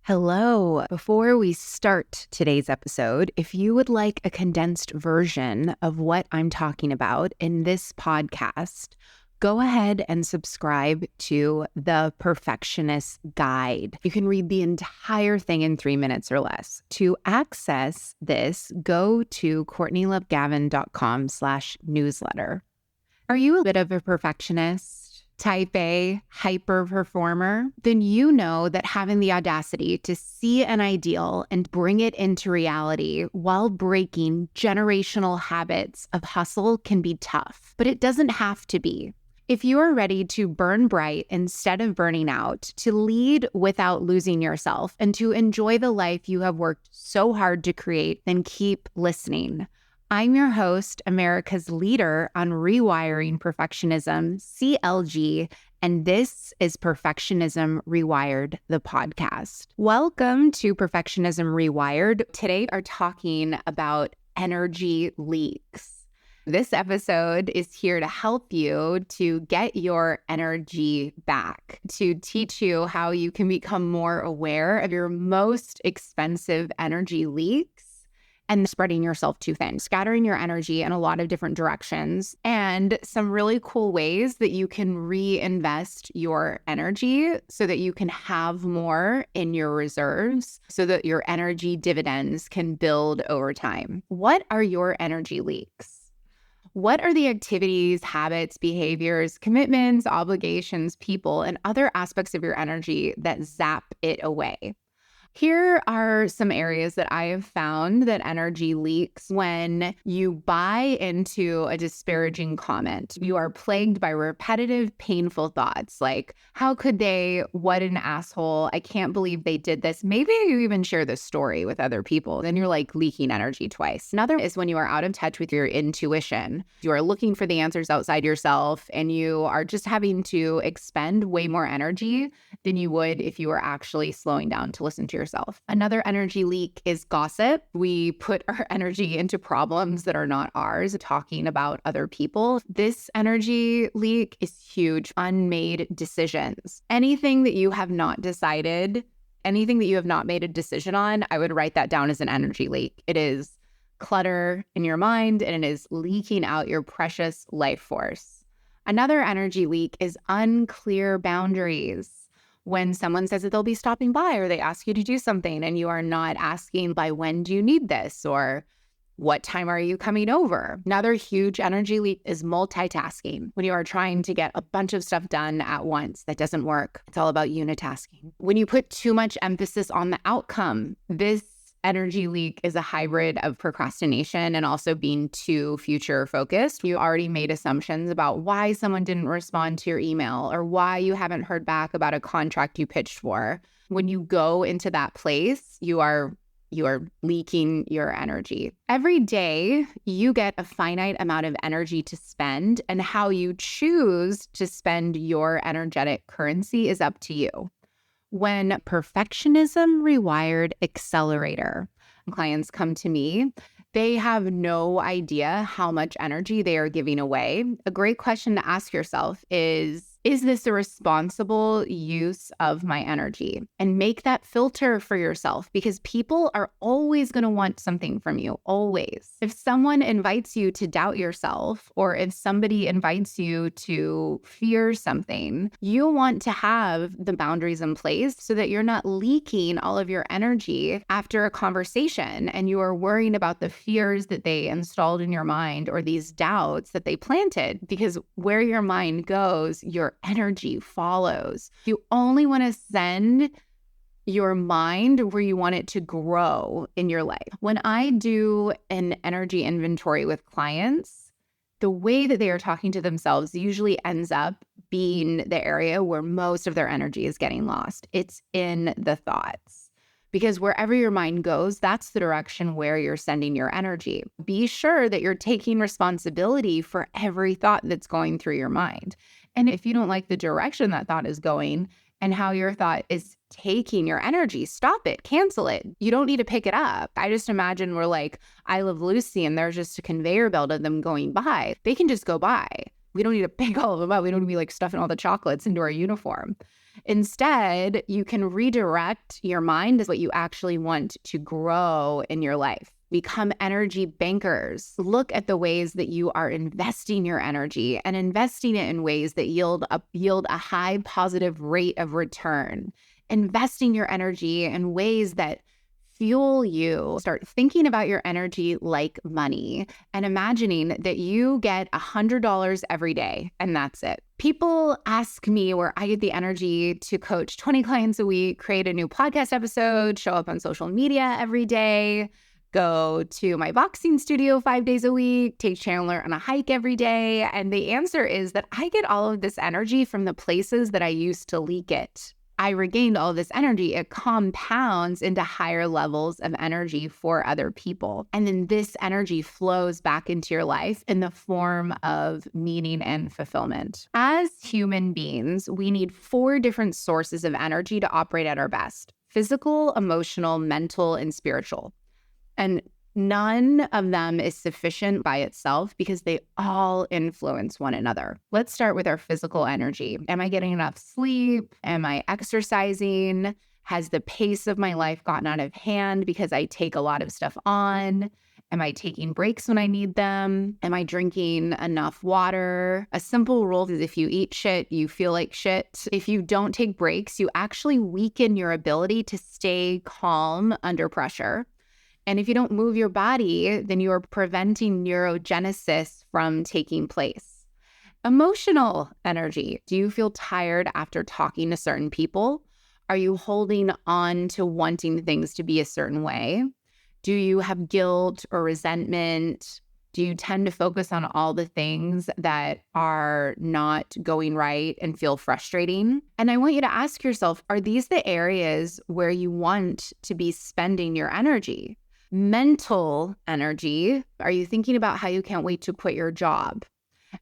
Hello. Before we start today's episode, if you would like a condensed version of what I'm talking about in this podcast, go ahead and subscribe to The Perfectionist Guide. You can read the entire thing in 3 minutes or less. To access this, go to CourtneyLoveGavin.com/newsletter. Are you a bit of a perfectionist? Type A, hyper performer? Then you know that having the audacity to see an ideal and bring it into reality while breaking generational habits of hustle can be tough, but it doesn't have to be. If you are ready to burn bright instead of burning out, to lead without losing yourself, and to enjoy the life you have worked so hard to create, then keep listening. I'm your host, America's leader on rewiring perfectionism, CLG, and this is Perfectionism Rewired, the podcast. Welcome to Perfectionism Rewired. Today, we're talking about energy leaks. This episode is here to help you to get your energy back, to teach you how you can become more aware of your most expensive energy leaks and spreading yourself too thin, scattering your energy in a lot of different directions, and some really cool ways that you can reinvest your energy so that you can have more in your reserves so that your energy dividends can build over time. What are your energy leaks? What are the activities, habits, behaviors, commitments, obligations, people, and other aspects of your energy that zap it away? Here are some areas that I have found that energy leaks when you buy into a disparaging comment. You are plagued by repetitive, painful thoughts like, how could they? What an asshole. I can't believe they did this. Maybe you even share this story with other people. Then you're like leaking energy twice. Another is when you are out of touch with your intuition. You are looking for the answers outside yourself and you are just having to expend way more energy than you would if you were actually slowing down to listen to yourself. Another energy leak is gossip. We put our energy into problems that are not ours, talking about other people. This energy leak is huge. Unmade decisions. Anything that you have not decided, anything that you have not made a decision on, I would write that down as an energy leak. It is clutter in your mind and it is leaking out your precious life force. Another energy leak is unclear boundaries. When someone says that they'll be stopping by or they ask you to do something and you are not asking by when do you need this or what time are you coming over? Another huge energy leak is multitasking. When you are trying to get a bunch of stuff done at once, that doesn't work. It's all about unitasking. When you put too much emphasis on the outcome, this energy leak is a hybrid of procrastination and also being too future focused. You already made assumptions about why someone didn't respond to your email or why you haven't heard back about a contract you pitched for. When you go into that place, you are leaking your energy. Every day, you get a finite amount of energy to spend, and how you choose to spend your energetic currency is up to you. When Perfectionism Rewired Accelerator clients come to me, they have no idea how much energy they are giving away. A great question to ask yourself is this a responsible use of my energy? And make that filter for yourself because people are always going to want something from you, always. If someone invites you to doubt yourself or if somebody invites you to fear something, you want to have the boundaries in place so that you're not leaking all of your energy after a conversation and you are worrying about the fears that they installed in your mind or these doubts that they planted, because where your mind goes, your energy follows. You only want to send your mind where you want it to grow in your life. When I do an energy inventory with clients, the way that they are talking to themselves usually ends up being the area where most of their energy is getting lost. It's in the thoughts. Because wherever your mind goes, that's the direction where you're sending your energy. Be sure that you're taking responsibility for every thought that's going through your mind. And if you don't like the direction that thought is going and how your thought is taking your energy, stop it, cancel it. You don't need to pick it up. I just imagine we're like I Love Lucy and there's just a conveyor belt of them going by. They can just go by. We don't need to pick all of them up. We don't need to be like stuffing all the chocolates into our uniform. Instead, you can redirect your mind to what you actually want to grow in your life. Become energy bankers. Look at the ways that you are investing your energy and investing it in ways that yield a high positive rate of return. Investing your energy in ways that fuel you. Start thinking about your energy like money and imagining that you get $100 every day and that's it. People ask me where I get the energy to coach 20 clients a week, create a new podcast episode, show up on social media every day, go to my boxing studio 5 days a week, take Chandler on a hike every day. And the answer is that I get all of this energy from the places that I used to leak it. I regained all this energy. It compounds into higher levels of energy for other people. And then this energy flows back into your life in the form of meaning and fulfillment. As human beings, we need 4 different sources of energy to operate at our best: physical, emotional, mental, and spiritual. And none of them is sufficient by itself because they all influence one another. Let's start with our physical energy. Am I getting enough sleep? Am I exercising? Has the pace of my life gotten out of hand because I take a lot of stuff on? Am I taking breaks when I need them? Am I drinking enough water? A simple rule is if you eat shit, you feel like shit. If you don't take breaks, you actually weaken your ability to stay calm under pressure. And if you don't move your body, then you are preventing neurogenesis from taking place. Emotional energy. Do you feel tired after talking to certain people? Are you holding on to wanting things to be a certain way? Do you have guilt or resentment? Do you tend to focus on all the things that are not going right and feel frustrating? And I want you to ask yourself, are these the areas where you want to be spending your energy? Mental energy. Are you thinking about how you can't wait to quit your job?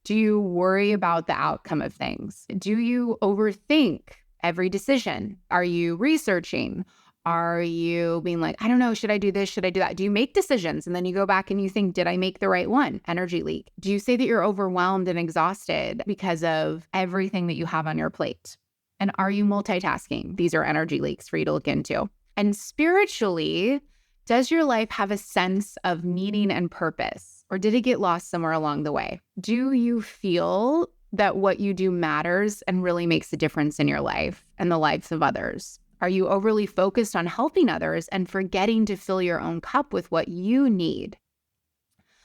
Do you worry about the outcome of things? Do you overthink every decision? Are you researching? Are you being like, I don't know, should I do this? Should I do that? Do you make decisions and then you go back and you think, did I make the right one? Energy leak. Do you say that you're overwhelmed and exhausted because of everything that you have on your plate? And are you multitasking? These are energy leaks for you to look into. And spiritually, does your life have a sense of meaning and purpose, or did it get lost somewhere along the way? Do you feel that what you do matters and really makes a difference in your life and the lives of others? Are you overly focused on helping others and forgetting to fill your own cup with what you need?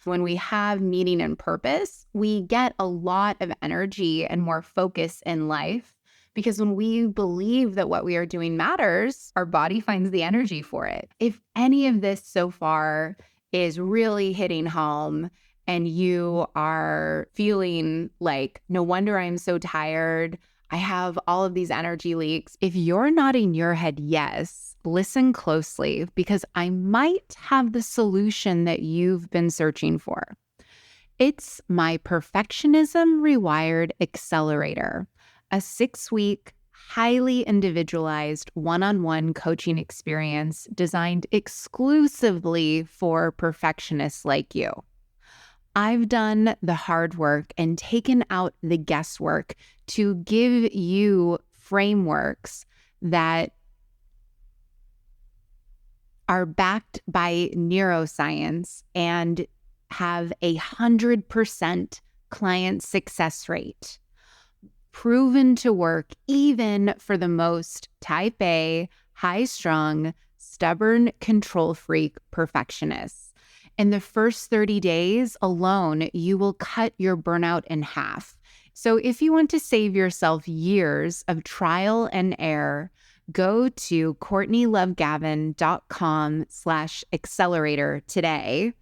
When we have meaning and purpose, we get a lot of energy and more focus in life. Because when we believe that what we are doing matters, our body finds the energy for it. If any of this so far is really hitting home and you are feeling like, no wonder I'm so tired, I have all of these energy leaks. If you're nodding your head yes, listen closely because I might have the solution that you've been searching for. It's my Perfectionism Rewired Accelerator, a 6-week, highly individualized one-on-one coaching experience designed exclusively for perfectionists like you. I've done the hard work and taken out the guesswork to give you frameworks that are backed by neuroscience and have 100% client success rate, proven to work even for the most type A, high-strung, stubborn, control freak perfectionists. In the first 30 days alone, you will cut your burnout in half. So if you want to save yourself years of trial and error, go to CourtneyLoveGavin.com/accelerator today,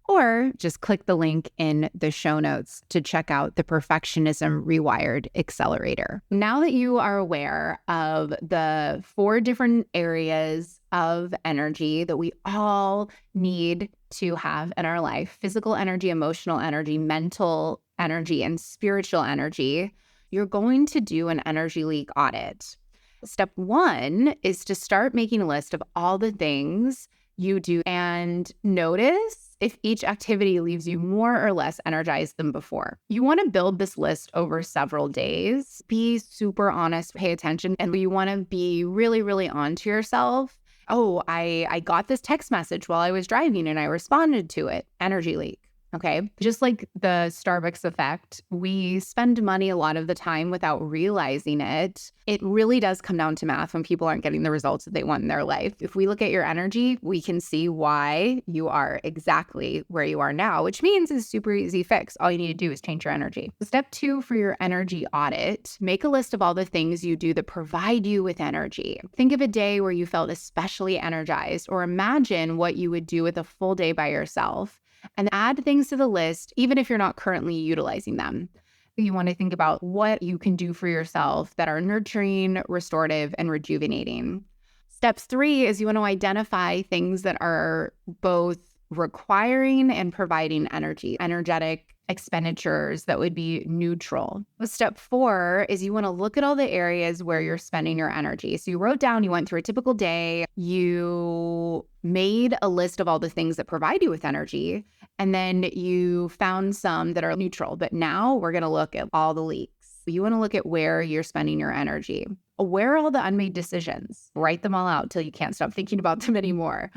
or just click the link in the show notes to check out the Perfectionism Rewired Accelerator. Now that you are aware of the 4 different areas of energy that we all need to have in our life: physical energy, emotional energy, mental energy, and spiritual energy, you're going to do an energy leak audit. Step 1 is to start making a list of all the things you do and notice if each activity leaves you more or less energized than before. You want to build this list over several days. Be super honest, pay attention, and you want to be really, really on to yourself. Oh, I got this text message while I was driving and I responded to it. Energy leak. Okay. Just like the Starbucks effect, we spend money a lot of the time without realizing it. It really does come down to math when people aren't getting the results that they want in their life. If we look at your energy, we can see why you are exactly where you are now, which means it's a super easy fix. All you need to do is change your energy. Step 2 for your energy audit, make a list of all the things you do that provide you with energy. Think of a day where you felt especially energized, or imagine what you would do with a full day by yourself. And add things to the list, even if you're not currently utilizing them. You want to think about what you can do for yourself that are nurturing, restorative, and rejuvenating. Step 3 is you want to identify things that are both requiring and providing energy, energetic expenditures that would be neutral. Step 4 is you want to look at all the areas where you're spending your energy. So you wrote down, you went through a typical day, you made a list of all the things that provide you with energy, and then you found some that are neutral. But now we're going to look at all the leaks. You want to look at where you're spending your energy. Where are all the unmade decisions? Write them all out till you can't stop thinking about them anymore.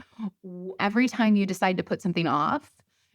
Every time you decide to put something off,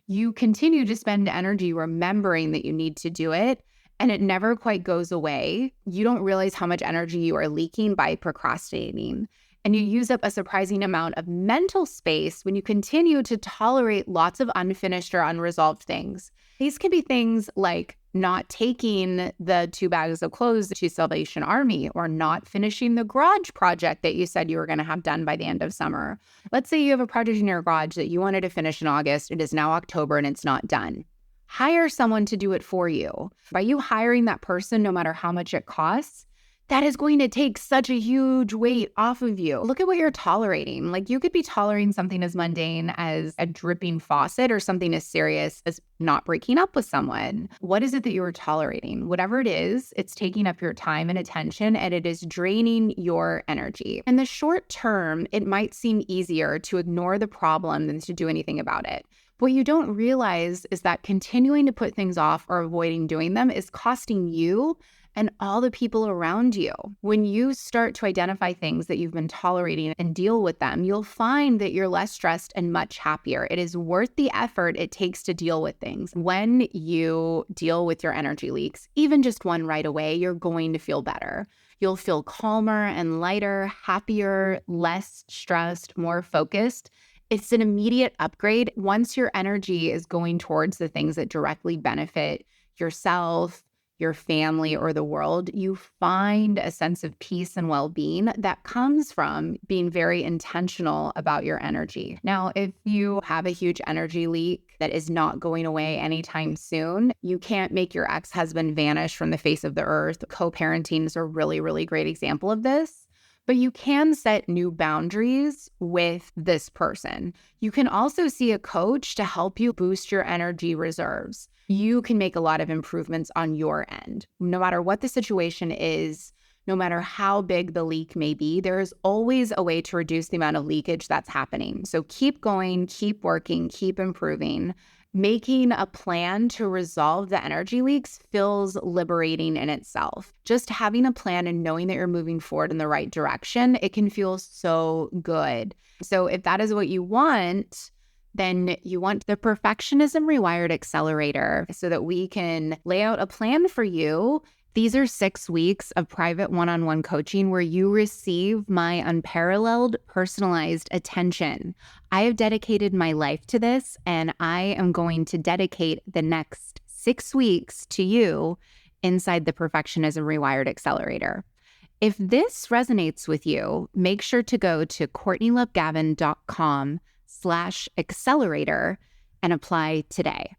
you continue to spend energy remembering that you need to do it, and it never quite goes away. You don't realize how much energy you are leaking by procrastinating. And you use up a surprising amount of mental space when you continue to tolerate lots of unfinished or unresolved things. These can be things like not taking the 2 bags of clothes to Salvation Army, or not finishing the garage project that you said you were going to have done by the end of summer. Let's say you have a project in your garage that you wanted to finish in August. It is now October and it's not done. Hire someone to do it for you. By you hiring that person, no matter how much it costs, that is going to take such a huge weight off of you. Look at what you're tolerating. Like, you could be tolerating something as mundane as a dripping faucet, or something as serious as not breaking up with someone. What is it that you are tolerating? Whatever it is, it's taking up your time and attention, and it is draining your energy. In the short term, it might seem easier to ignore the problem than to do anything about it. What you don't realize is that continuing to put things off or avoiding doing them is costing you and all the people around you. When you start to identify things that you've been tolerating and deal with them, you'll find that you're less stressed and much happier. It is worth the effort it takes to deal with things. When you deal with your energy leaks, even just one right away, you're going to feel better. You'll feel calmer and lighter, happier, less stressed, more focused. It's an immediate upgrade once your energy is going towards the things that directly benefit yourself, your family, or the world. You find a sense of peace and well-being that comes from being very intentional about your energy. Now, if you have a huge energy leak that is not going away anytime soon, you can't make your ex-husband vanish from the face of the earth. Co-parenting is a really, really great example of this. But you can set new boundaries with this person. You can also see a coach to help you boost your energy reserves. You can make a lot of improvements on your end. No matter what the situation is, no matter how big the leak may be, there is always a way to reduce the amount of leakage that's happening. So keep going, keep working, keep improving. Making a plan to resolve the energy leaks feels liberating in itself. Just having a plan and knowing that you're moving forward in the right direction, it can feel so good. So if that is what you want, then you want the Perfectionism Rewired Accelerator, so that we can lay out a plan for you. These are 6 weeks of private one-on-one coaching where you receive my unparalleled personalized attention. I have dedicated my life to this, and I am going to dedicate the next 6 weeks to you inside the Perfectionism Rewired Accelerator. If this resonates with you, make sure to go to CourtneyLoveGavin.com/accelerator and apply today.